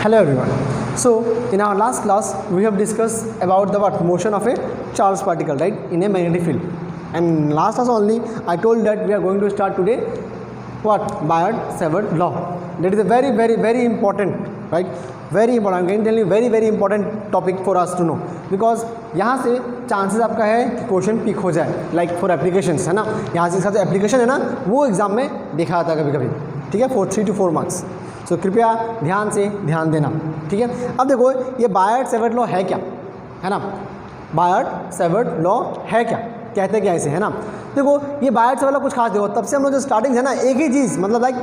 Hello everyone. So in our last class we have discussed about the motion of a charged particle, right, in a magnetic field. And last class only I told that we are going to start today Biot-Savart law. That is a very important, right, very important. I'm going to tell you very important topic for us to know, because यहाँ से chances आपका है कि question pick हो जाए, like for applications, है ना. यहाँ से इसका जो एप्लीकेशन है ना वो एग्जाम में देखा जाता है कभी, ठीक है, 3 to 4 मार्क्स. सो कृपया ध्यान देना, ठीक है. अब देखो ये बायट-सेवर्ट लॉ है क्या, है ना. बायट-सेवर्ट लॉ है क्या, कहते क्या इसे, है ना. देखो ये बायट-सेवर्ट लॉ कुछ खास देखो, तब से हम लोग जो स्टार्टिंग है ना एक ही चीज़, मतलब लाइक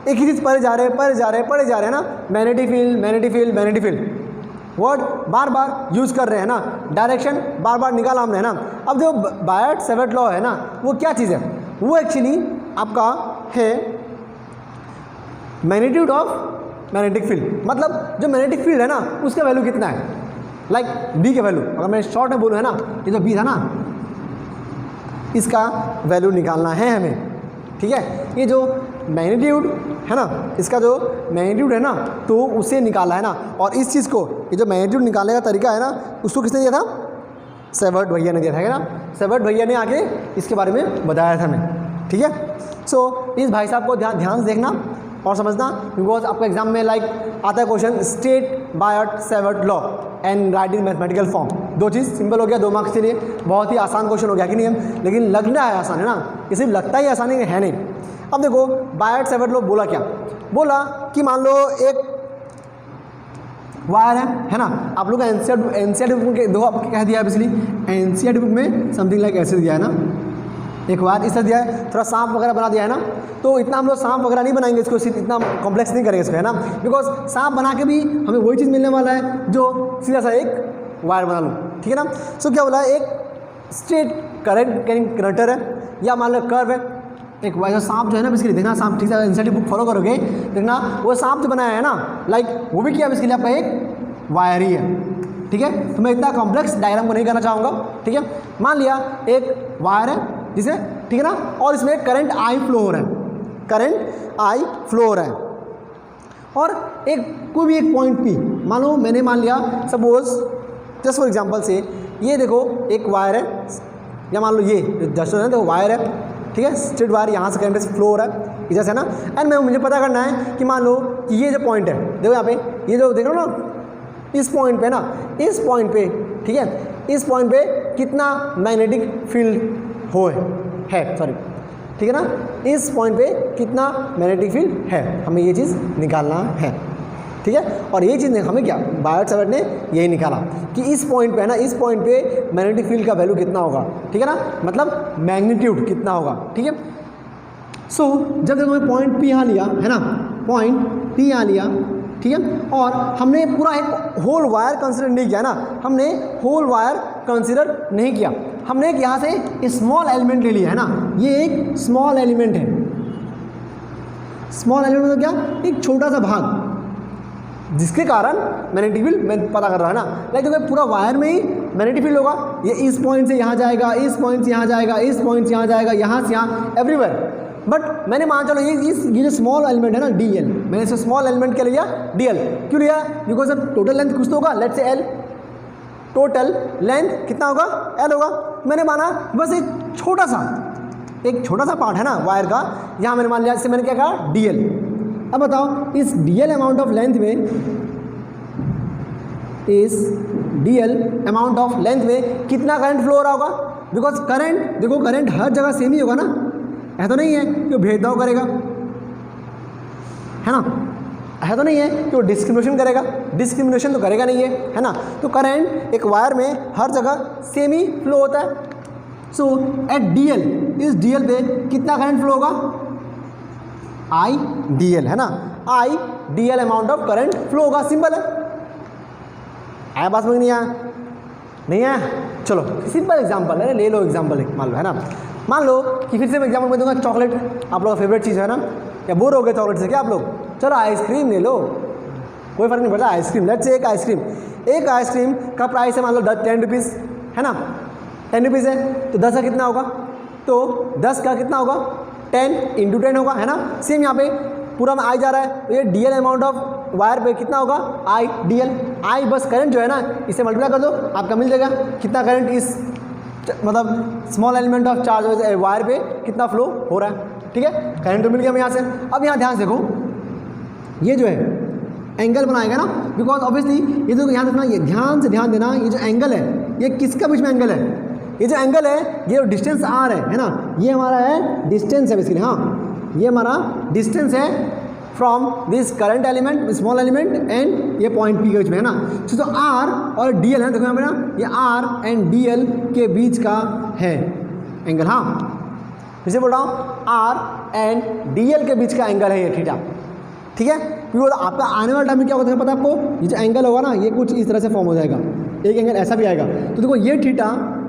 एक ही चीज़ पढ़े जा रहे हैं ना. मैग्नेटिक फील्ड वर्ड बार बार यूज़ कर रहे हैं ना, डायरेक्शन बार बार निकाला हमने, है ना. अब जो बायट-सेवर्ट लॉ है ना वो क्या चीज़ है, वो एक्चुअली आपका है मैग्नीट्यूड ऑफ मैग्नेटिक फील्ड. मतलब जो मैग्नेटिक फील्ड है ना उसका वैल्यू कितना है, लाइक बी के वैल्यू, अगर मैं शॉर्ट में बोलूँ, है ना, ये जो बी था ना इसका वैल्यू निकालना है हमें, ठीक है. ये जो मैग्नीट्यूड है ना, इसका जो मैग्नीट्यूड है ना तो उसे निकाला है ना. और इस चीज़ को, ये जो मैग्नीट्यूड निकालने का तरीका है ना उसको किसने दिया था, सेवर्ट भैया ने दिया था, है ना. सेवर्ट भैया ने आके इसके बारे में बताया था हमें, ठीक है. सो इस भाई साहब को ध्यान से देखना और समझना, बिकॉज आपका एग्जाम में लाइक आता है question state Biot Savart law and write in mathematical form. दो चीज़ सिंपल हो गया, 2 मार्क्स के लिए बहुत ही आसान क्वेश्चन हो गया कि नहीं हम, लेकिन लगना है आसान, है ना. ये सिर्फ लगता ही आसान है नहीं. अब देखो बायट-सेवर्ट लॉ बोला क्या, बोला कि मान लो एक वायर है ना. आप लोग एनसीईआरटी बुक में दो आपको कह दिया है, बेसिकली एनसीईआरटी बुक में समथिंग लाइक ऐसे दिया है ना, एक वायर इस तरह दिया है, थोड़ा सांप वगैरह बना दिया है ना. तो इतना हम लोग सांप वगैरह नहीं बनाएंगे इसको, इतना कॉम्प्लेक्स नहीं करेंगे इसको, है ना, बिकॉज सांप बना के भी हमें वही चीज़ मिलने वाला है जो सीधा सा एक वायर बना लूँ, ठीक है ना. सो क्या बोला, एक स्ट्रेट करंट कैरिंग कंडक्टर है या मान लो कर्व है, एक वायर सांप जो है ना, बेसिकली देखना सांप, ठीक है, एनसीईआरटी बुक फॉलो करोगे देखना वो सांप जो बनाया है ना, लाइक वो भी क्या बेसिकली आपका एक वायर ही है, ठीक है. तो मैं इतना कॉम्प्लेक्स डायग्राम को नहीं करना चाहूँगा, ठीक है. मान लिया एक वायर है जिसे, ठीक है ना, और इसमें करंट आई फ्लो हो रहा है, और एक कोई भी एक पॉइंट पी, मानो मैंने मान लिया सपोज जस्ट फॉर एग्जांपल से ये देखो एक वायर है, या मान लो ये जस्ट है देखो वायर है, ठीक है, स्ट्रेट वायर, यहाँ से करंट फ्लो हो रहा है इधर से ना. एंड मुझे पता करना है कि मान लो कि ये जो पॉइंट है, देखो यहाँ पे ये जो देख रहे हो ना, इस पॉइंट पे ना, इस पॉइंट पे, ठीक है, इस पॉइंट पे कितना मैग्नेटिक फील्ड ठीक है ना, इस पॉइंट पे कितना मैग्नेटिक फील्ड है, हमें ये चीज़ निकालना है, ठीक है. और ये चीज़ हमें क्या बायट-सेवर्ट ने यही निकाला कि इस पॉइंट पे है ना, इस पॉइंट पे मैग्नेटिक फील्ड का वैल्यू कितना होगा, ठीक है ना, मतलब मैग्नीट्यूड कितना होगा, ठीक है. सो जब तक हमें पॉइंट पी यहाँ लिया, है ना, पॉइंट पी यहाँ लिया, ठीक है, और हमने पूरा एक होल वायर कंसिडर नहीं किया ना, हमने होल वायर कंसिडर नहीं किया, हमने एक यहाँ से स्मॉल एलिमेंट ले लिया, है ना. ये एक स्मॉल एलिमेंट है, स्मॉल एलिमेंट मतलब क्या, एक छोटा सा भाग जिसके कारण मैग्नेटिक फील्ड मैं पता कर रहा है ना. लाइक तो पूरा वायर में ही मैग्नेटिक फील्ड होगा, ये इस पॉइंट से यहाँ जाएगा, इस पॉइंट से यहाँ जाएगा, इस पॉइंट से यहाँ जाएगा, यहाँ से यहाँ एवरीवेयर. बट मैंने मान चलो ये जो स्मॉल एलिमेंट है ना DL, मैंने इसे स्मॉल एलिमेंट के लिया DL. क्यों लिया, बिकॉज अब टोटल लेंथ कुछ तो होगा, let's say L, total length कितना होगा, L होगा. मैंने माना बस एक छोटा सा पार्ट है ना वायर का, यहाँ मैंने मान लिया, इससे मैंने क्या कहा DL. अब बताओ इस DL अमाउंट ऑफ लेंथ में कितना करंट फ्लो हो रहा होगा, बिकॉज करंट देखो, करंट हर जगह सेम ही होगा ना, है तो नहीं है कि वो भेदभाव करेगा, है ना, है तो नहीं है कि वो डिस्क्रिमिनेशन तो करेगा नहीं है ना. तो करंट एक वायर में हर जगह सेम ही फ्लो होता है. सो एट DL, इस DL पे कितना करंट फ्लो होगा, IDL, है ना, IDL amount of current flow होगा. सिंपल है, आया बात समझ नहीं आया. चलो सिंपल एग्जांपल है, ले लो एग्जांपल एक, मान लो, है ना, मान लो कि फिर से मैं एग्जांपल में दूंगा, चॉकलेट आप लोगों का फेवरेट चीज़ है ना, क्या बोर हो गए चॉकलेट से क्या आप लोग, चलो आइसक्रीम ले लो, कोई फ़र्क नहीं पड़ता. आइसक्रीम, लेट्स से एक आइसक्रीम का प्राइस है मान लो 10 रुपीज़, है ना, 10 रुपीज़ है, तो 10 का कितना होगा, तो 10 का कितना होगा 10 × 10 होगा, है ना. सेम यहाँ पे पूरा में आ जा रहा है, तो ये DL अमाउंट ऑफ वायर पे कितना होगा आई डी एल। आई बस करंट जो है ना इसे मल्टीप्लाई कर दो, आपका मिल जाएगा कितना करंट इस मतलब small element of charge wire पे कितना फ्लो हो रहा है। ठीक है, करंट तो मिल गया हमें यहाँ से। अब यहाँ ध्यान से देखो, ये जो है एंगल बनाएगा ना, बिकॉज ऑब्वियसली ये जो यहाँ देखना, ये ध्यान से ध्यान देना, ये जो एंगल है ये किसका बीच में एंगल है, ये जो एंगल है ये जो डिस्टेंस आर है ना, ये हमारा है डिस्टेंस है बेसिकली। हाँ, ये हमारा डिस्टेंस है from this current element, small element and ये पॉइंट पी के बीच में है ना। तो आर और डी एल है, देखो यहाँ पे ना ये आर एंड डी एल के बीच का है एंगल। हाँ, फिर से बोल रहा हूँ, आर एंड डी एल के बीच का एंगल है ये थीटा। ठीक है, क्योंकि आपका आने वाला टाइम में क्या होता है पता है आपको, ये जो एंगल होगा ना ये कुछ इस तरह से फॉर्म हो जाएगा, एक एंगल ऐसा भी आएगा। तो देखो ये थीटा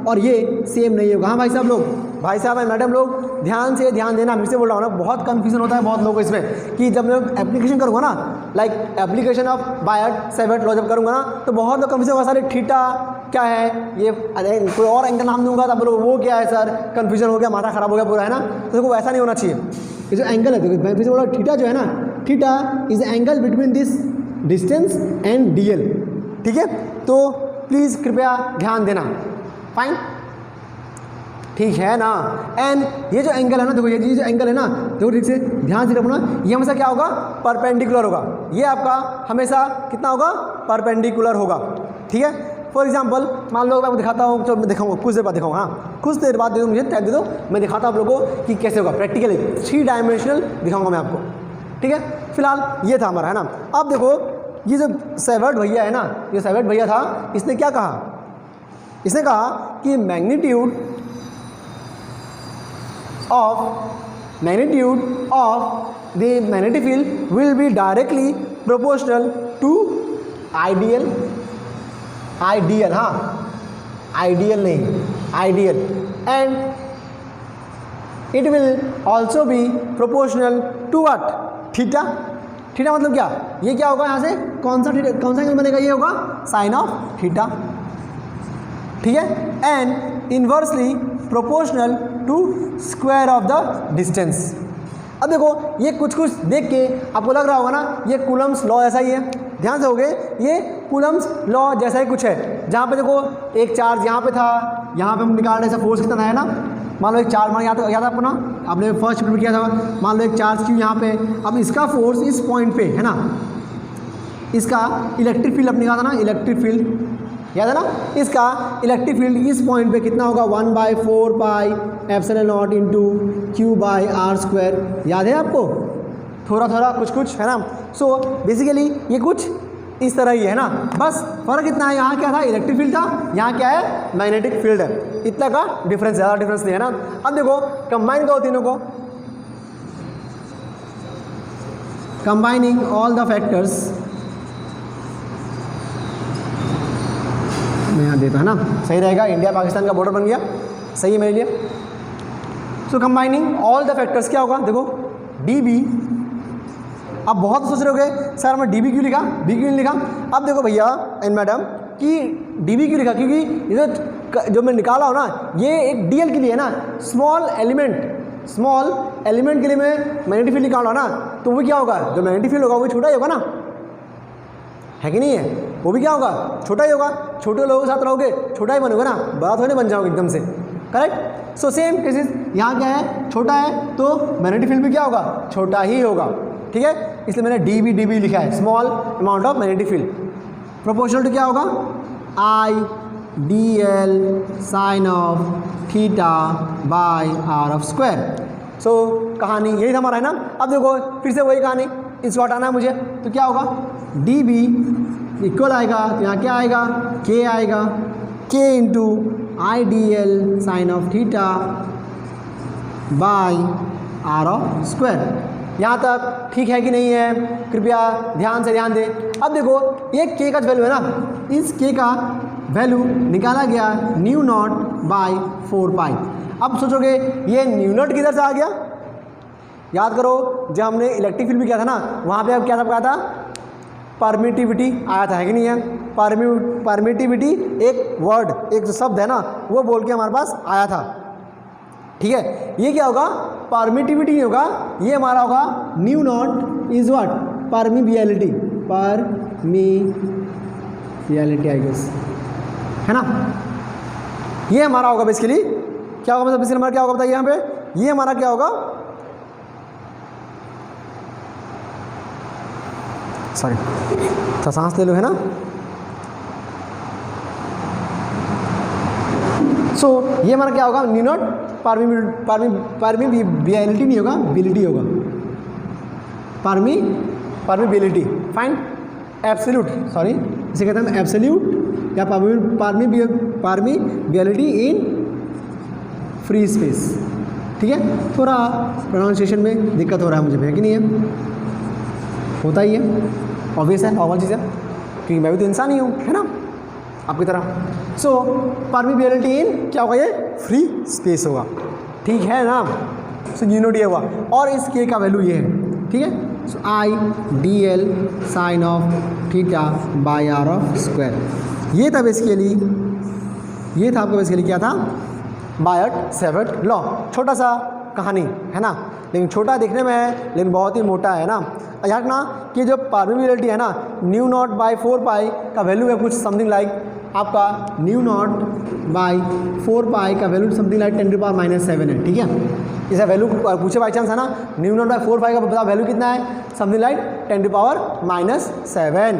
और ये सेम नहीं होगा। हाँ भाई साहब लोग, भाई साहब है मैडम लोग, ध्यान से ध्यान देना, फिर से बोल रहा हूँ ना, बहुत कन्फ्यूजन होता है बहुत लोगों को इसमें कि जब मैं एप्लीकेशन करूँगा ना, लाइक एप्लीकेशन ऑफ बायट-सैवर्ट लॉ जब करूँगा ना, तो बहुत लोग कन्फ्यूजन होगा, सर थीटा क्या है, ये कोई और एंगल नाम दूंगा तो आप लोग वो क्या है सर, कन्फ्यूजन हो गया, माथा खराब हो गया पूरा, है ना। तो देखो वैसा नहीं होना चाहिए। ये जो एंगल है, देखो मैं फिर से बोल रहा हूँ, थीटा जो है ना, theta is angle between this distance and D L. ठीक है, तो प्लीज़ कृपया ध्यान देना। फाइन, ठीक है ना। एंड ये जो एंगल है ना, देखो ये जो एंगल है ना, देखो ठीक से ध्यान से रखना, ये हमेशा क्या होगा, परपेंडिकुलर होगा। ये आपका हमेशा कितना होगा, परपेंडिकुलर होगा। ठीक है, फॉर एग्जांपल मान लो मैं आपको दिखाता हूँ, तो मैं दिखाऊंगा कुछ देर बाद दिखाऊंगा। हाँ, कुछ देर बाद दे दो मुझे, टाइम दे दो, मैं दिखाता हूँ आप लोगों को कि कैसे होगा प्रैक्टिकली, 3 डायमेंशनल दिखाऊंगा मैं आपको। ठीक है, फिलहाल ये था हमारा, है ना। अब देखो ये जो सैवर्ट भैया है ना, ये सैवर्ट भैया था, इसने क्या कहा, इसने कहा कि magnitude of the magnetic field will be directly proportional to ideal, हाँ, ideal नहीं, ideal, and it will also be proportional to what, theta. Theta मतलब क्या, ये क्या होगा, यहाँ से कौन सा एंगल बनेगा, ये होगा साइन ऑफ थीटा। ठीक है, and inversely proportional to square of the distance. अब देखो ये कुछ देख के आपको लग रहा होगा ना, ये कूलम्स लॉ ऐसा ही है, ध्यान से होगे, ये कूलम्स लॉ जैसा ही कुछ है, जहाँ पे देखो एक चार्ज यहाँ पे था, यहाँ पे हम निकाल रहे, ऐसा फोर्स कितना था, है ना। मान लो एक चार्ज, मान याद था आपको ना, आपने फर्स्ट चैप्टर में किया था, मान लो एक चार्ज क्यू यहाँ पे, अब इसका फोर्स इस पॉइंट पे है ना, इसका इलेक्ट्रिक फील्ड अपने निकाला था ना, इलेक्ट्रिक फील्ड याद है ना, इसका इलेक्ट्रिक फील्ड इस पॉइंट पे कितना होगा, 1/4 pi epsilon naught into q by r square. याद है आपको, थोड़ा थोड़ा कुछ है ना। सो बेसिकली ये कुछ इस तरह ही है ना, बस फर्क इतना है, यहाँ क्या था, इलेक्ट्रिक फील्ड था, यहाँ क्या है, मैग्नेटिक फील्ड है, इतना का डिफरेंस, ज़्यादा डिफरेंस नहीं है ना। अब देखो कंबाइन करो तीनों को, कंबाइनिंग ऑल द फैक्टर्स, मैं यहाँ देता है ना, सही रहेगा, इंडिया पाकिस्तान का बॉर्डर बन गया, सही है मेरे लिए। सो कंबाइनिंग ऑल द फैक्टर्स क्या होगा, देखो डी बी। अब बहुत सोच रहे होगे सर मैं डी बी क्यों लिखा, बी क्यों नहीं लिखा। अब देखो भैया एंड मैडम कि डी बी क्यों लिखा, क्योंकि ये जो मैं निकाला हूँ ना, ये एक डी एल के लिए है ना, स्मॉल एलिमेंट के लिए मैं मैग्नेटिक फील्ड निकाला ना, तो वो क्या होगा, जो मैग्नेटिक फील्ड होगा वो छोटा ही होगा ना, है कि नहीं है, वो भी क्या होगा, छोटा ही होगा। छोटे लोगों के साथ रहोगे छोटा ही बनोगे ना, बड़ा थोड़ी बन जाओगे एकदम से, करेक्ट। सो सेम केसेस यहाँ क्या है, छोटा है तो मैग्नेटिक फील्ड भी क्या होगा, छोटा ही होगा। ठीक है, इसलिए मैंने डी बी लिखा है, small amount of magnetic field, proportional to क्या होगा, I D L sine of theta by are of square. So कहानी यही था हमारा, है ना। अब देखो फिर से वही कहानी, इसको हटाना है मुझे, तो क्या होगा, डी बी इक्वल आएगा, तो यहाँ क्या आएगा, के आएगा, k into I D L sine of theta by are of square. यहाँ तक ठीक है कि नहीं है, कृपया ध्यान से ध्यान दें। अब देखो ये के का वैल्यू है ना, इस के का वैल्यू निकाला गया न्यू नॉट बाय 4 पाई। अब सोचोगे ये न्यू नॉट किधर से आ गया, याद करो जब हमने इलेक्ट्रिक फील्ड भी किया था ना, वहाँ पे अब क्या कहा था, परमिटिविटी आया था, है कि नहीं है। परमिटिविटी एक वर्ड, एक जो शब्द है ना, वो बोल के हमारे पास आया था। ठीक है, ये क्या होगा, परमिटिविटी नहीं होगा, ये हमारा होगा mu naught is what, permeability. Permeability I guess, है ना। ये हमारा होगा बेसिकली क्या होगा, मतलब बेसिकली हमारा क्या होगा बताइए यहाँ पे, ये हमारा क्या होगा, सॉरी थोड़ा सांस ले लो, है ना। सो ये हमारा क्या होगा, न्यू नॉट परमिबिलिटी नहीं होगा, बिलिटी होगा, परमिबिलिटी, फाइन। एब्सोल्यूट, सॉरी इसे कहते हैं एब्सोल्यूट या परमिबिलिटी इन फ्री स्पेस, ठीक है। थोड़ा प्रोनाउंसिएशन में दिक्कत हो रहा है मुझे, है कि नहीं है, होता ही है, ऑब्वियस है, नॉर्मल चीज़ है, क्योंकि मैं भी तो इंसान ही हूँ, है ना, आपकी तरह। सो परमिबिलिटी इन क्या होगा, ये फ्री स्पेस होगा, ठीक है ना। सो यूनिट ये हुआ, और इस के का वैल्यू ये है, ठीक है। So I D L sine of theta by R of square, ये था बेसिकली, ये था आपका बेसिकली क्या था, बायट-सैवर्ट लॉ। छोटा सा कहानी है ना, लेकिन छोटा दिखने में है लेकिन बहुत ही मोटा है ना। याद रखना कि जो परमिबिलिटी है ना, न्यू नॉट बाई 4 पाई का वैल्यू है कुछ समथिंग लाइक आपका न्यू नॉट बाई 4 पाई का वैल्यू समथिंग लाइक 10⁻⁻7 है, ठीक है। इसे वैल्यू पूछे बाई चांस है ना, न्यू नॉट बाई 4 पाई का पता वैल्यू कितना है, समथिंग लाइक 10⁻⁻7,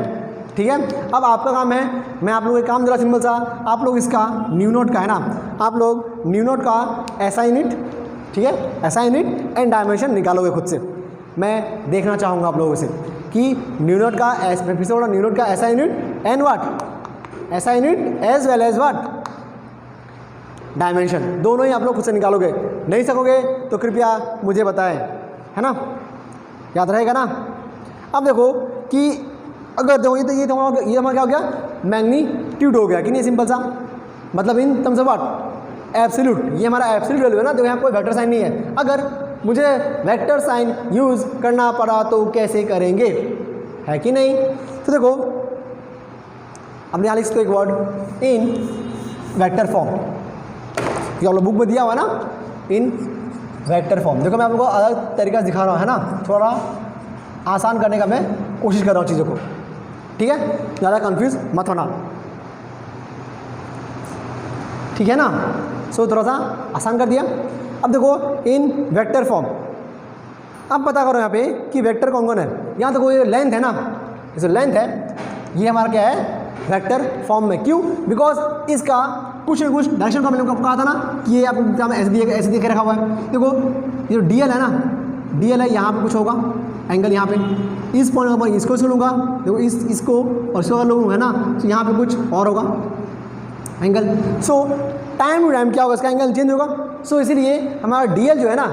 ठीक है। अब आपका काम है, मैं आप लोगों को काम दे रहा सिंपल सा, आप लोग इसका न्यू नॉट का है ना, आप लोग न्यू नॉट का ऐसा यूनिट, ठीक है, ऐसा यूनिट एंड डायमेंशन निकालोगे खुद से। मैं देखना चाहूँगा आप लोगों से कि न्यू नॉट का फिर से बोला, न्यू नॉट का ऐसा यूनिट एंड व्हाट, ऐसा unit as well as what, dimension, दोनों ही आप लोग खुद से निकालोगे। नहीं सकोगे तो कृपया मुझे बताएं, है ना, याद रहेगा ना। अब देखो कि अगर देखो ये हमारा क्या हो गया, मैग्नीट्यूड हो गया कि नहीं, सिंपल सा, मतलब in terms of what, absolute, ये हमारा एब्सोल्यूट वैल्यू है ना। देखो यहाँ कोई वेक्टर साइन नहीं है, अगर मुझे वेक्टर साइन यूज़ करना पड़ा तो कैसे करेंगे, है कि नहीं। तो देखो हमने यहाँ लिख सकते एक वर्ड इन वेक्टर फॉर्म, ये आप लोग बुक में दिया हुआ ना, इन वेक्टर फॉर्म। देखो मैं आप लोगों को अलग तरीका से दिखा रहा हूँ, है ना, थोड़ा आसान करने का मैं कोशिश कर रहा हूँ चीज़ों को, ठीक है, ज़्यादा कंफ्यूज मत होना, ठीक है ना। सो थोड़ा सा आसान कर दिया। अब देखो इन वेक्टर फॉर्म, अब पता करो यहाँ पे कि वेक्टर कौन कौन है। यहाँ देखो ये लेंथ है ना, जैसे लेंथ है, ये हमारा क्या है, वेक्टर फॉर्म में। क्यों, बिकॉज इसका कुछ न कुछ डायरेक्शन का मैंने आपको कहा था ना कि ये आपको ऐसे दे के रखा हुआ है। देखो ये जो डी एल है ना, डी एल है, यहाँ पे कुछ होगा एंगल, यहाँ पे इस पॉइंट पर इसको से लूँगा, देखो इसको और इसको अगर लूँगा, है ना, तो यहाँ पे कुछ और होगा angle. So time to time क्या होगा, इसका एंगल चेंज होगा। सो इसीलिए हमारा डी एल जो है ना,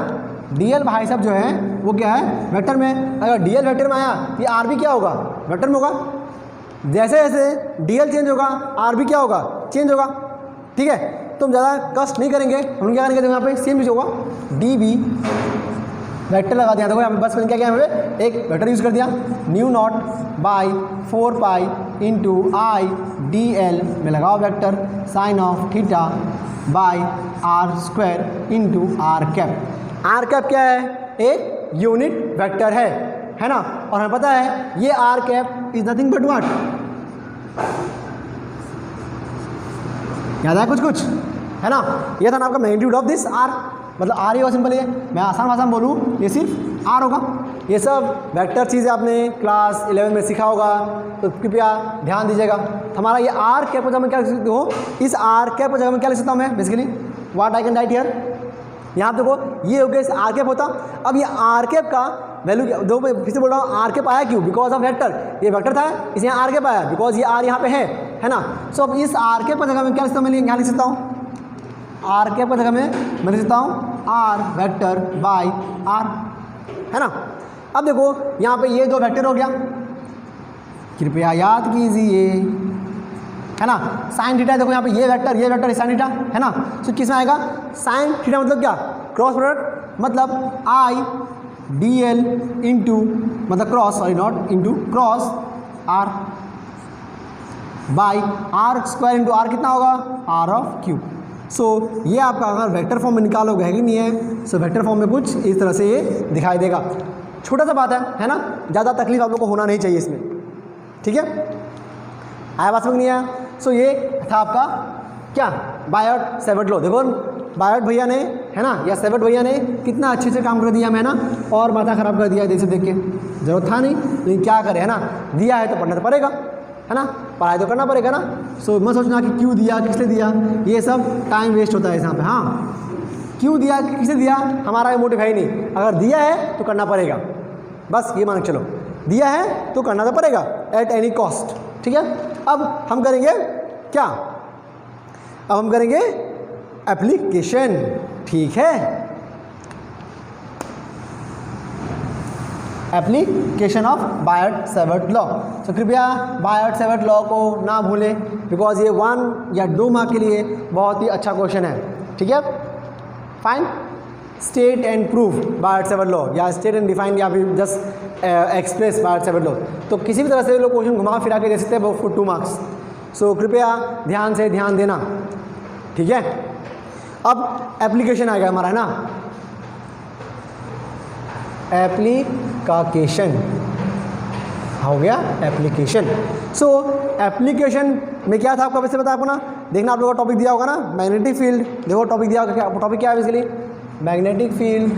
डी एल भाई साहब जो है वो क्या है, वेक्टर में। अगर डी एल वेक्टर में आया तो आर भी क्या होगा, वेक्टर में होगा। जैसे जैसे डी एल चेंज होगा आर भी क्या होगा, चेंज होगा, ठीक है। तो हम ज़्यादा कष्ट नहीं करेंगे, हम क्या करेंगे, तो यहाँ पे सेम चीज़ होगा, डी बी वेक्टर लगा दिया। देखो यहाँ पे बस मैंने क्या किया, यहाँ पे एक वेक्टर यूज़ कर दिया, mu naught by 4 pi into I D l में लगाओ vector sine of theta by r square into r cap. R cap क्या है, एक यूनिट वेक्टर है ना, और हमें पता है ये r cap is nothing but what, याद है कुछ है ना, ये था ना आपका मैग्नीट्यूड ऑफ दिस आर, मतलब आर ही होगा, सिंपल है। मैं आसान भाषा में बोलूँ ये सिर्फ आर होगा। ये सब वेक्टर चीज़ें आपने क्लास 11 में सीखा होगा, तो कृपया ध्यान दीजिएगा। हमारा ये आर कैप को जब मैं क्या लिख सकता हूँ, इस आर कैप को जगह मैं क्या लिख सकता हूँ मैं, basically what I can write here, यहाँ देखो ये हो गया इस आर कैप होता। अब ये आर कैप का वैल्यू दो, फिर से बोल रहा हूँ, आर कैप आया क्यों, बिकॉज ऑफ वेक्टर, ये वेक्टर था इसे यहाँ आर कैप आया बिकॉज ये आर यहाँ पे है ना। सो अब इस आर कैप का जगह मैं क्या लिखता हूँ, मैं यहाँ लिख सकता हूँ, आर कैप का जगह मैं लिख सकता हूँ आर वेक्टर बाई आर, है ना। अब देखो यहाँ पे ये दो वेक्टर हो गया, कृपया याद कीजिए, है ना। साइन थीटा देखो यहाँ पे ये वेक्टर साइन थीटा, है ना। तो किस में आएगा, साइन थीटा मतलब क्या, क्रॉस प्रोडक्ट, मतलब आई डी एल इंटू, मतलब cross, sorry not into, cross r by r square into r कितना होगा, आर ऑफ क्यूब। सो ये आपका अगर वेक्टर फॉर्म में निकालोगे, है कि नहीं है, सो वेक्टर फॉर्म में कुछ इस तरह से ये दिखाई देगा। छोटा सा बात है ना, ज़्यादा तकलीफ आप लोग को होना नहीं चाहिए इसमें, ठीक है, आया बात समझ नहीं आया? सो ये था आपका क्या, बायट सेवर्ट लॉ। देखो बायट भैया ने, है ना, या सेवर्ट भैया ने कितना अच्छे से काम कर दिया मैं ना, और माथा खराब कर दिया जैसे देख के, जरूरत था नहीं, लेकिन क्या करें, है ना, दिया है तो पढ़ना तो पड़ेगा, है ना, पढ़ाई तो करना पड़ेगा ना। सो मत सोचना कि क्यों दिया, किसने दिया, ये सब टाइम वेस्ट होता है यहाँ पे। हाँ, क्यों दिया, किसने दिया, हमारा मोटिव है ही नहीं। अगर दिया है तो करना पड़ेगा, बस ये मान के चलो, दिया है तो करना तो पड़ेगा एट एनी कॉस्ट। ठीक है, अब हम करेंगे क्या, अब हम करेंगे एप्लीकेशन। ठीक है, एप्लीकेशन ऑफ बायट सेवर्ट लॉ। तो कृपया बायट सेवर्ट लॉ को ना भूलें, बिकॉज ये 1 या 2 मार्क के लिए बहुत ही अच्छा क्वेश्चन है। ठीक है, fine. State and proof Biot Savart law, या स्टेट एंड डिफाइन, या फिर just express Biot Savart law, तो किसी भी तरह से लोग क्वेश्चन घुमा फिरा के दे सकते हैं फॉर 2 मार्क्स। सो कृपया ध्यान से ध्यान देना। ठीक है, अब एप्लीकेशन आ गया हमारा, है ना, एप्लीकेशन हो गया, एप्लीकेशन। सो एप्लीकेशन में क्या था आपको वैसे पता है आपको ना, देखना आप लोगों का टॉपिक दिया होगा ना, मैग्नेटिक फील्ड। देखो टॉपिक दिया होगा, क्या टॉपिक क्या है बेसिकली, मैग्नेटिक फील्ड।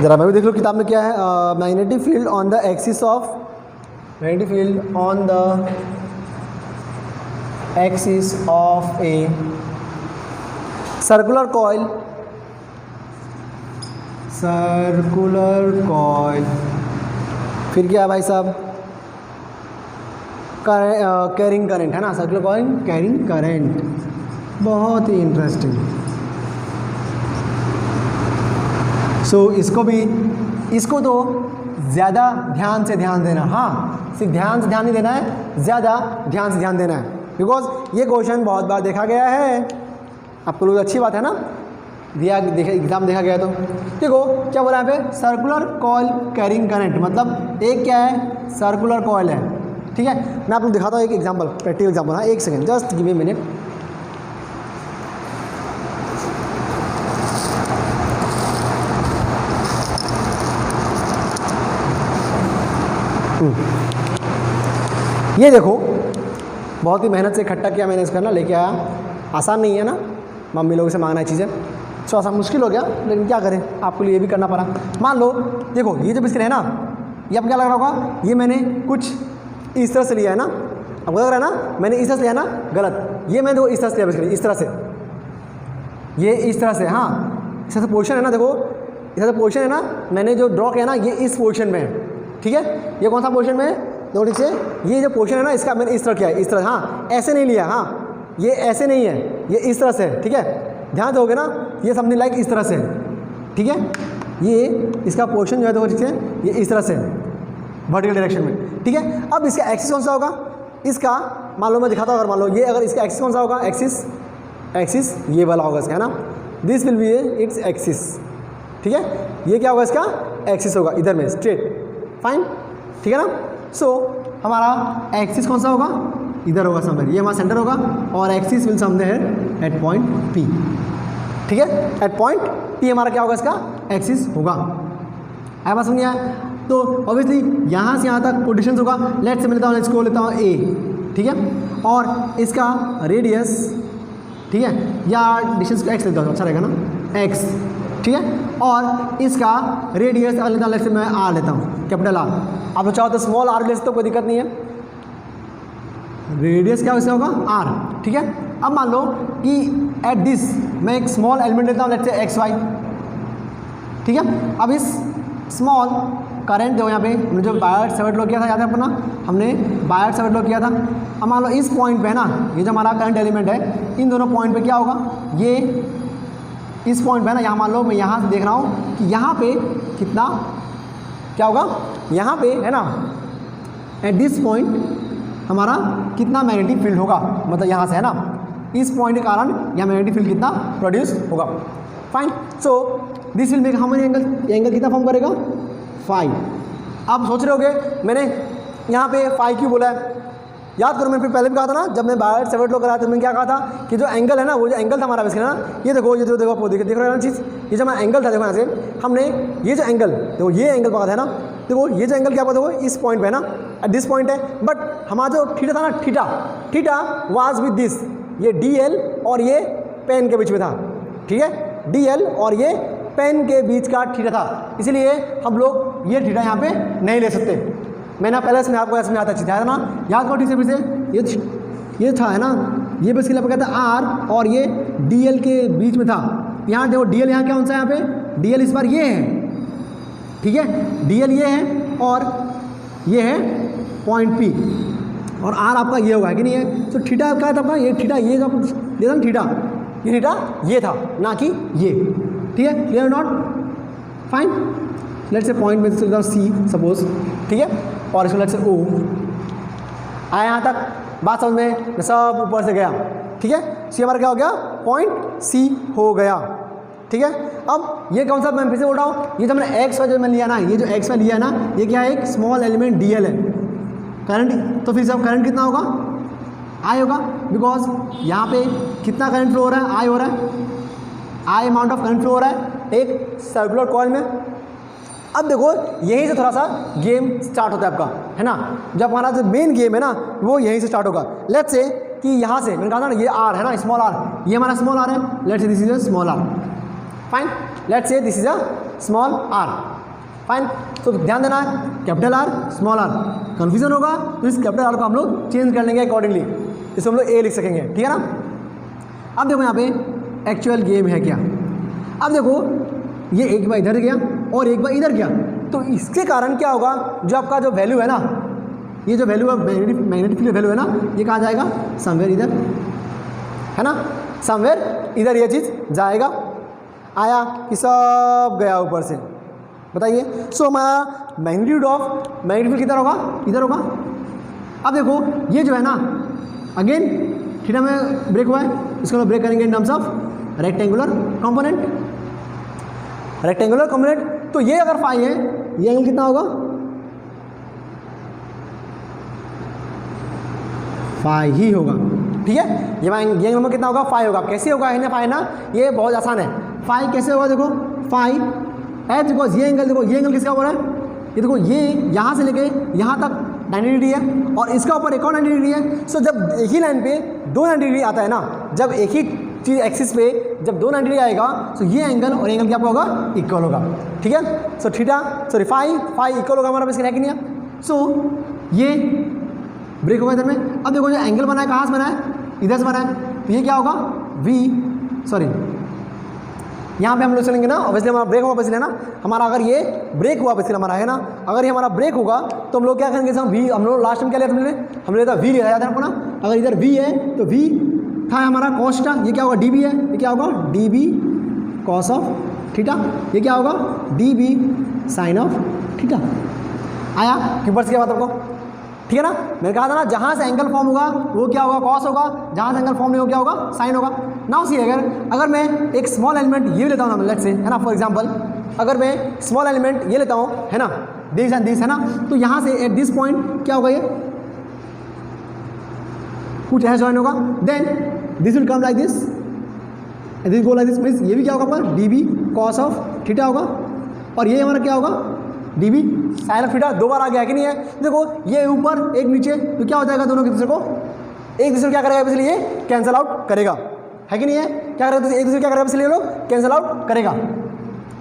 जरा मैं भी देख लो किताब में क्या है, magnetic field on the axis of, magnetic field on the axis of a circular coil, circular coil. फिर क्या भाई साहब, कैरिंग करंट, है ना, सर्कुलर कॉइल कैरिंग करंट, बहुत ही इंटरेस्टिंग। सो इसको भी, इसको तो ज़्यादा ध्यान से ध्यान देना। हाँ, सिर्फ ध्यान से ध्यान नहीं देना है, ज़्यादा ध्यान से ध्यान देना है, बिकॉज ये क्वेश्चन बहुत बार देखा गया है। आपको लोग अच्छी बात है ना, दिया एग्जाम देखा गया। तो देखो क्या बोला यहाँ पे, सर्कुलर कॉइल कैरिंग करंट, मतलब एक क्या है, सर्कुलर कॉइल है। ठीक है, मैं आपको दिखाता हूँ एक एग्जांपल, प्रैक्टिकल एग्जांपल। हाँ, एक second, just give me minute. ये देखो, बहुत ही मेहनत से इकट्ठा किया मैंने इसका ना, लेके आया। आसान नहीं है ना, मम्मी लोगों से मांगना है चीज़ें, थोड़ा सा मुश्किल हो गया, लेकिन क्या करें, आपके लिए ये भी करना पड़ा। मान लो देखो, ये जो बिस्किट है ना, ये आपको क्या लग रहा होगा, ये मैंने कुछ इस तरह से लिया है ना, आपको लग रहा है ना मैंने इस तरह से लिया ना, गलत। ये मैंने देखो इस तरह से लिया बिस्किट, इस तरह से, ये इस तरह से। हाँ, इस तरह से पोजीशन है ना, देखो इस तरह से पोजीशन है ना, मैंने जो ड्रॉ किया ना, ये इस पोजीशन में है। ठीक है, ये कौन सा पोजीशन में है, देखो ठीक से, ये जो पोजीशन है ना, इसका मैंने इस तरह किया है, इस तरह। हाँ, ऐसे नहीं लिया, हाँ, ये ऐसे नहीं है, ये इस तरह से है। ठीक है, ध्यान दोगे ना, ये समथिंग लाइक इस तरह से है। ठीक है, ये इसका पोर्शन जो है देखो ठीक से, ये इस तरह से है, वर्टिकल डायरेक्शन में। ठीक है, अब इसका एक्सिस कौन सा होगा, इसका मान लो मैं दिखाता हूँ, अगर मान लो ये, अगर इसका एक्सिस कौन सा होगा, एक्सिस, एक्सिस ये वाला होगा इसका, है ना, this will be its axis. ठीक है, ये क्या होगा, इसका एक्सिस होगा इधर में स्ट्रेट, फाइन। ठीक है ना, सो हमारा एक्सिस कौन सा होगा, इधर होगा समवेयर, ये हमारा सेंटर होगा, और axis will somewhere eight point P. ठीक है, एट पॉइंट पी हमारा क्या होगा, इसका एक्सिस होगा। आया बात समझ आया? तो ऑब्वियसली यहाँ से यहाँ तक कोई डिस्टेंस होगा। लेट से मैं लेता हूँ, इसको लेता हूँ ए। ठीक है, और इसका रेडियस, ठीक है, या डिस्टेंस एक्स लेता हूँ, अच्छा रहेगा ना, एक्स। ठीक है, और इसका रेडियस अगर लेता हूँ, लेट से मैं आर लेता हूँ, कैपिटल आर। आप चाहो तो स्मॉल आर ले सकते हो, कोई दिक्कत नहीं है। रेडियस क्या वैसे होगा, आर। ठीक है, अब मान लो कि एट दिस मैं एक स्मॉल एलिमेंट लेता हूँ, लेट्स से एक्स वाई। ठीक है, अब इस स्मॉल करंट जो यहाँ पे हमने जो बायट सेवर्ट लॉ किया था, याद है अपना, हमने बायट सेवर्ट लॉ किया था। अब मान लो इस पॉइंट पे है ना, ये जो हमारा करंट एलिमेंट है, इन दोनों पॉइंट पे क्या होगा, ये इस पॉइंट पे है ना, यहाँ मान लो मैं यहाँ से देख रहा हूँ कि यहाँ पे कितना क्या होगा, यहाँ पे है ना, एट दिस पॉइंट हमारा कितना मैग्नेटिक फील्ड होगा, मतलब यहाँ से है ना, इस पॉइंट के कारण यहाँ मैग्नेटिक फील्ड कितना प्रोड्यूस होगा। Fine, so this will make how many angle, angle कितना फॉर्म करेगा, 5। आप सोच रहे होगे मैंने यहाँ पे 5 क्यों बोला है, याद करो, मैंने पहले भी कहा था ना, जब मैं बायोट सेवर्ट लो कराया तो मैंने क्या कहा था कि जो एंगल है ना, वो जो एंगल था हमारा बेसिकली ना, ये देखो, ये जो देखो आपको देख रहे हो ना चीज़, ये जो हमारा एंगल था, देखो यहाँ से हमने ये जो एंगल, देखो ये एंगल पकड़ा है ना, देखो ये जो एंगल क्या पता, देखो इस पॉइंट पे है ना, एट दिस पॉइंट है, बट हमारा जो थीटा था ना, थीटा वाज विद दिस, ये DL और ये पेन के बीच में था, ठीक है, DL और ये पेन के बीच का थीटा था, इसलिए हम लोग ये थीटा यहाँ पे नहीं ले सकते। मैंने पहले इसमें आपको ऐसे में आता चीज़ है ना, याद करो ठीक से फिर से, ये था है ना, ये बेसिकली आपको कहता है R और ये DL के बीच में था। यहाँ देखो DL यहाँ क्या होता है, यहाँ पे DL इस बार ये है, ठीक है, DL ये है और ये है पॉइंट P और R आपका ये होगा कि नहीं है। तो थीटा क्या था आपका, ये थीटा, ये जो देखा ना थीटा, ये थीटा ये था ना कि ये, ठीक है, clear not, fine. Let's say point में C सपोज, ठीक है, और इसमें लेट्स से O आया यहाँ तक, बात समझ में, मैं सब ऊपर से गया, ठीक है, C हमारा क्या हो गया, पॉइंट C हो गया, ठीक है। अब ये कौन सा, मैं फिर से बोल रहा हूँ, ये जो मैंने x वाई लिया ना, ये जो x वाई लिया ना, ये क्या है, एक स्मॉल एलिमेंट DL है, करंट, तो फिर से अब करंट कितना होगा, I होगा, बिकॉज यहाँ पे कितना करंट फ्लो हो रहा है, I हो रहा है, I amount of current flow हो रहा है एक सर्कुलर कॉइल में। अब देखो यहीं से थोड़ा सा गेम स्टार्ट होता है आपका, है ना, जब हमारा जो मेन गेम है ना वो यहीं से स्टार्ट होगा। लेट्स से कि यहाँ से मैंने कहा था ना, ये R है ना, स्मॉल r, ये हमारा स्मॉल r है, let's say this is a small r, fine, let's say this is a small r, fine. तो ध्यान देना है, capital R small r, confusion होगा तो इस कैपिटल R को हम लोग चेंज कर लेंगे अकॉर्डिंगली, इसको हम लोग A लिख सकेंगे, ठीक है ना। अब देखो यहाँ पे एक्चुअल गेम है क्या, अब देखो ये एक बार इधर गया और एक बार इधर गया, तो इसके कारण क्या होगा, जो आपका जो वैल्यू है ना, ये जो वैल्यू है मैग्नेटिक फील्ड वैल्यू है ना, ये कहाँ जाएगा, समवेयर इधर, है ना, समवेयर इधर ये चीज़ जाएगा। आया कि सब गया ऊपर से, बताइए। सो हमारा मैग्नीट्यूड ऑफ मैग्नेटिक फील्ड किधर होगा, इधर होगा। अब देखो ये जो है ना, अगेन थीटा में ब्रेक हुआ है, इसको हम ब्रेक करेंगे in terms of rectangular component, rectangular component. तो ये अगर फाई है, ये एंगल कितना होगा, फाई ही होगा, ठीक है, ये एंगल नंबर कितना होगा, फाई होगा। कैसे होगा, है ना फाई ना, ये बहुत आसान है। फाई कैसे होगा, देखो फाई एच, बिकॉज ये एंगल, देखो ये एंगल किसका हो रहा है, ये देखो ये यहाँ से लेके यहाँ तक 90 डिग्री है और इसका ऊपर एक और 90 डिग्री है। सो जब एक ही लाइन पे दो 90 डिग्री आता है ना, जब एक ही चीज़ एक्सिस पे जब दो 90 डिग्री आएगा, तो ये एंगल और एंगल क्या होगा, इक्वल होगा, ठीक है। So theta sorry phi equal होगा हमारा, बेसिकली है कि नहीं है। सो ये ब्रेक होगा इधर में। अब देखो जो एंगल बना है, कहाँ से बना है, इधर से बना है, तो ये क्या होगा, यहाँ पे हम लोग चलेंगे ना, ऑब्वियसली हमारा ब्रेक होगा, बेसिकली है ना, हमारा अगर ये ब्रेक हुआ बेसिकली हमारा, है ना, अगर ये हमारा ब्रेक होगा तो हम लोग क्या करेंगे, हम लोग लास्ट में क्या लिया हमने लेता V लिया था आपको ना। अगर इधर V है तो V था हमारा कॉस थीटा, ये क्या होगा, DB है, ये क्या होगा, DB कॉस ऑफ थीटा, ये क्या होगा, DB साइन ऑफ थीटा। आया क्यों क्या बात आपको, ठीक है ना। मैंने कहा था ना, जहाँ से एंगल फॉर्म होगा वो क्या होगा, कॉस होगा, जहाँ से एंगल फॉर्म नहीं होगा क्या होगा, साइन होगा। नाउ सी अगर मैं एक स्मॉल एलिमेंट ये लेता हूँ ना, लेट्स से, है ना, फॉर एग्जांपल अगर मैं स्मॉल एलिमेंट ये लेता हूँ, है ना, दिस एंड दिस, है ना, तो यहाँ से एट दिस पॉइंट क्या होगा, ये कुछ ऐसा ज्वाइन होगा, then this will come like this, this go like this, means ये भी क्या होगा पर DB कॉस ऑफ थीटा होगा, और ये हमारा क्या होगा, DB साइन ऑफ थीटा। दो बार आ गया कि नहीं है, देखो ये ऊपर एक नीचे, तो क्या हो जाएगा, दोनों एक दूसरे को क्या करेगा, इसलिए ये कैंसिल आउट करेगा, है कि नहीं है, क्या करेगा, एक दूसरे क्या करेगा, इसलिए लोग कैंसिल आउट करेगा,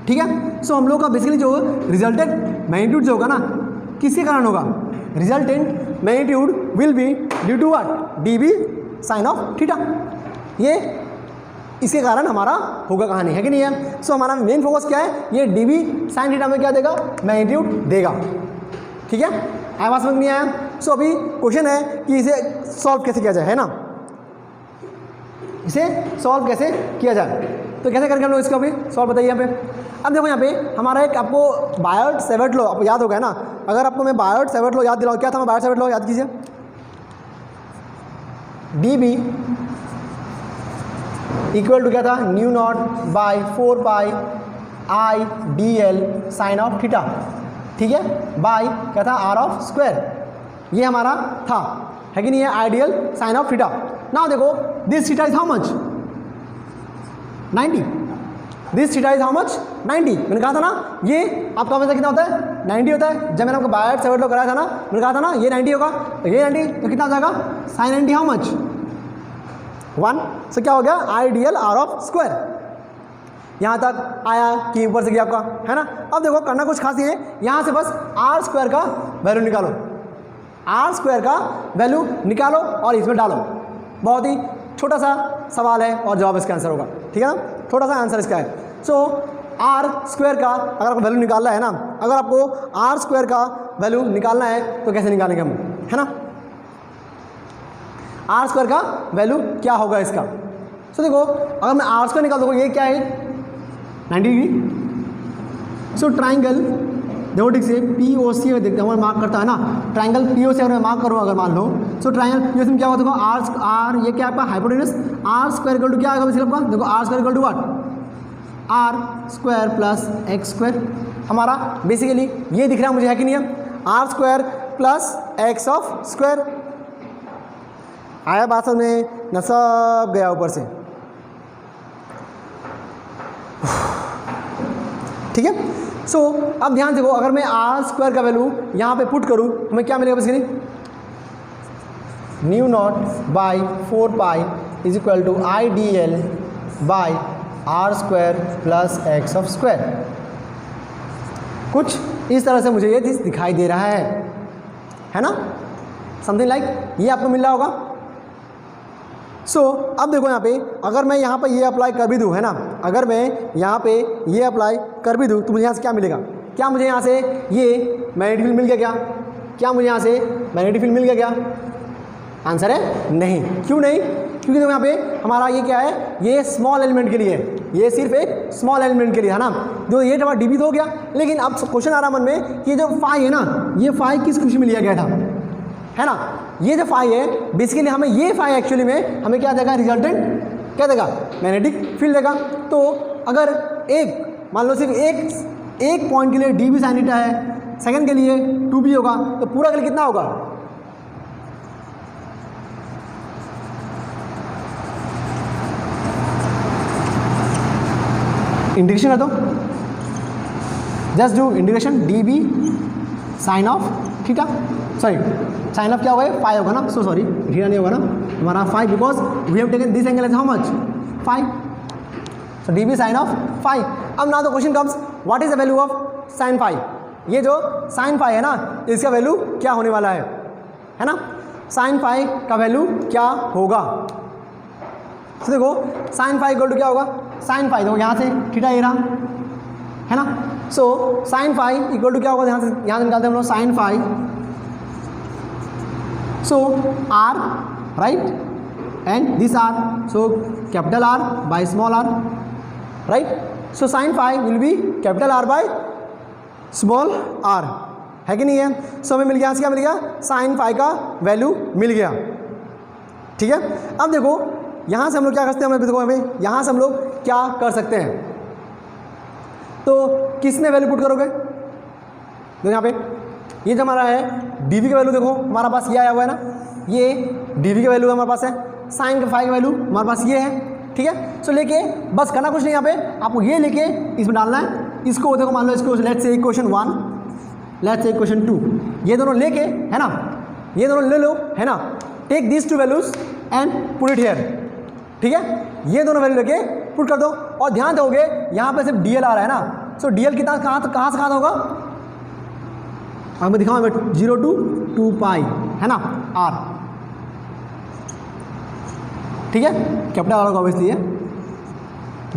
ठीक है। सो हम लोग का बेसिकली जो रिजल्टेंट मैग्नीट्यूड जो होगा ना, किसके कारण होगा, resultant magnitude will be due to what, DB sine of theta, ये इसके कारण हमारा होगा कहानी, है कि नहीं है। सो हमारा मेन फोकस क्या है, ये DB साइन थीटा में क्या देगा, मैग्नीट्यूड देगा, ठीक है। आया बात समझ नहीं आया। सो अभी क्वेश्चन है कि इसे सॉल्व कैसे किया जाए, है ना, इसे सॉल्व कैसे किया जाए, तो कैसे करके हम लोग इसको अभी सॉल्व बताइए यहाँ पे। अब देखो यहाँ पे हमारा एक आपको बायोट सेवर्ट लॉ आपको याद होगा ना, अगर आपको मैं बायोट सेवर्ट लॉ याद दिलाऊँ, क्या था मैं बायोट सेवर्ट लॉ याद कीजिए, DB इक्वल टू क्या था, mu naught by 4 pi I DL sine of theta, ठीक है, बाई क्या था, R ऑफ स्क्वायर, ये हमारा था। है कि नहीं है, ideal sine of theta. Now देखो this theta is how much 90, this theta is how much 90। मैंने कहा था ना ये आपका हमेशा कितना होता है 90 होता है। जब मैंने आपको बाय सेवन लो कराया था ना, मैंने कहा था ना ये 90 होगा, तो ये 90 तो कितना हो जाएगा साइन 90 हाउ मच 1। सो क्या हो गया आइडियल आर ऑफ स्क्वायर। यहाँ तक आया कि ऊपर से गया आपका, है ना। अब देखो करना कुछ खास नहीं है, यहाँ से बस आर स्क्वायर का वैल्यू निकालो, आर स्क्वायर का वैल्यू निकालो और इसमें डालो। बहुत ही छोटा सा सवाल है और जवाब इसका आंसर होगा, ठीक है ना, थोड़ा सा आंसर इसका है। सो आर स्क्वायर का अगर आपको वैल्यू निकालना है ना, अगर आपको आर स्क्वायर का वैल्यू निकालना है तो कैसे निकालेंगे हम, है ना। आर स्क्वायर का वैल्यू क्या होगा इसका। सो देखो अगर मैं आर स्क्वायर निकाल दूँ, ये क्या है 90 डिग्री। सो ट्राइंगल देखो ठीक से पी ओ सी अगर देखते हैं मार्क करता है ना, ट्राइंगल पी ओ सी अगर मैं मार्क करूँ अगर मान लो, सो ट्राइंगल पी ओ सी में क्या होगा देखो आर ये क्या आपका hypotenuse, r square equal to क्या आएगा वैसे आपका, देखो r square equal to what r square plus x square. हमारा बेसिकली ये दिख रहा है मुझे, है कि नहीं है, r square plus x of square. आया बात में न, सब गया ऊपर से, ठीक है। सो अब ध्यान देखो अगर मैं आर स्क्वायर का वैल्यू यहाँ पे पुट करूँ हमें क्या मिलेगा basically, mu naught by 4 pi is equal to I D l by r square plus x of square. कुछ इस तरह से मुझे ये चीज़ दिखाई दे रहा है ना, समथिंग लाइक ये आपको मिल रहा होगा। सो अब देखो यहाँ पे अगर मैं यहाँ पे ये अप्लाई कर भी दूँ, है ना, अगर मैं यहाँ पे ये अप्लाई कर भी दूँ तो मुझे यहाँ से क्या मिलेगा, क्या मुझे यहाँ से ये मैग्नेटिक फील्ड मिल गया क्या मुझे यहाँ से मैग्नेटिक फील्ड मिल गया क्या, आंसर है नहीं। क्यों नहीं, क्योंकि देखो यहाँ पे हमारा ये क्या है, ये स्मॉल एलिमेंट के लिए है, ये सिर्फ एक स्मॉल एलिमेंट के लिए है ना, जो ये हमारा डीबी तो हो गया। लेकिन अब क्वेश्चन आ रहा मन में कि जो फाई है ना, ये फाई किस खुशी में लिया गया था, है ना, ये जो फाई है बेसिकली हमें ये फाई एक्चुअली में हमें क्या देगा, रिजल्टेंट क्या देगा, मैग्नेटिक फील्ड देगा। तो अगर एक मान लो सिर्फ एक पॉइंट के लिए डी बी साइन थीटा है, सेकंड के लिए 2b होगा, तो पूरा के लिए कितना होगा, इंटीग्रेशन कर दो, just do integration d b sine of theta, sorry sine of क्या होगा, फाई होगा ना, सो सॉरी थीटा नहीं होगा ना हमारा, phi, because we have taken this angle as how much, phi, so d b sine of phi. अब ना तो question comes what is the value of sine phi, ये जो साइन फाई है ना इसका वैल्यू क्या होने वाला है ना, साइन फाई का वैल्यू क्या होगा। तो देखो साइन फाई इक्वल टू क्या होगा, साइन फाई देखो यहाँ से थीटा ये रहा, है ना, so sine phi equal to क्या होगा, यहाँ से निकालते हैं हम लोग sine phi, so r right and this r, so capital r by small r, right. So sine phi will be capital r by small r, है कि नहीं है। सो हमें मिल गया, यहाँ से क्या मिल गया, साइन फाई का वैल्यू मिल गया, ठीक है। अब देखो यहाँ से हम लोग क्या करते हैं, देखो हमें यहाँ से हम लोग क्या कर सकते हैं, तो किसने वैल्यू पुट करोगे, देखो यहाँ पे ये जो हमारा है डी वी का वैल्यू, देखो हमारा पास ये आया हुआ है ना, ये डी वी का वैल्यू हमारे पास है, साइन का फाई का वैल्यू हमारे पास ये है, ठीक है। सो लेके बस करना कुछ नहीं, यहाँ पे आपको ये लेके इसमें डालना है, इसको देखो मान लो इसको let's say equation 1, let's say equation 2, ये दोनों लेके, है ना, ये दोनों ले लो, है ना, take this 2 values and put it here, ठीक है, ये दोनों वैल्यू लेके पुट कर दो। और ध्यान दोगे यहाँ पे सिर्फ डी एल आ रहा है ना, सो डी एल कितना कहाँ से कहाँ होगा, मैं दिखाऊँ 0 to 2 पाई, है ना, आर, ठीक है, कैपिटल आर होगा ऑब्वियसली ये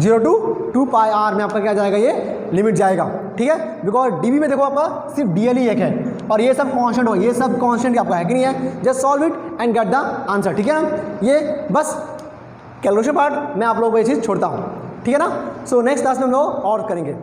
0 to 2 पाई आर में आपका क्या जाएगा, ये लिमिट जाएगा, ठीक है, बिकॉज डीबी में देखो आपका सिर्फ डीएल ही एक है और ये सब कांस्टेंट हो, ये सब कांस्टेंट आपका है कि नहीं है, just solve it and get the answer, ठीक है ना। ये बस कैलकुलेशन पार्ट मैं आप लोगों को ये चीज़ छोड़ता हूँ, ठीक है ना। सो नेक्स्ट क्लास में हम लोग और करेंगे।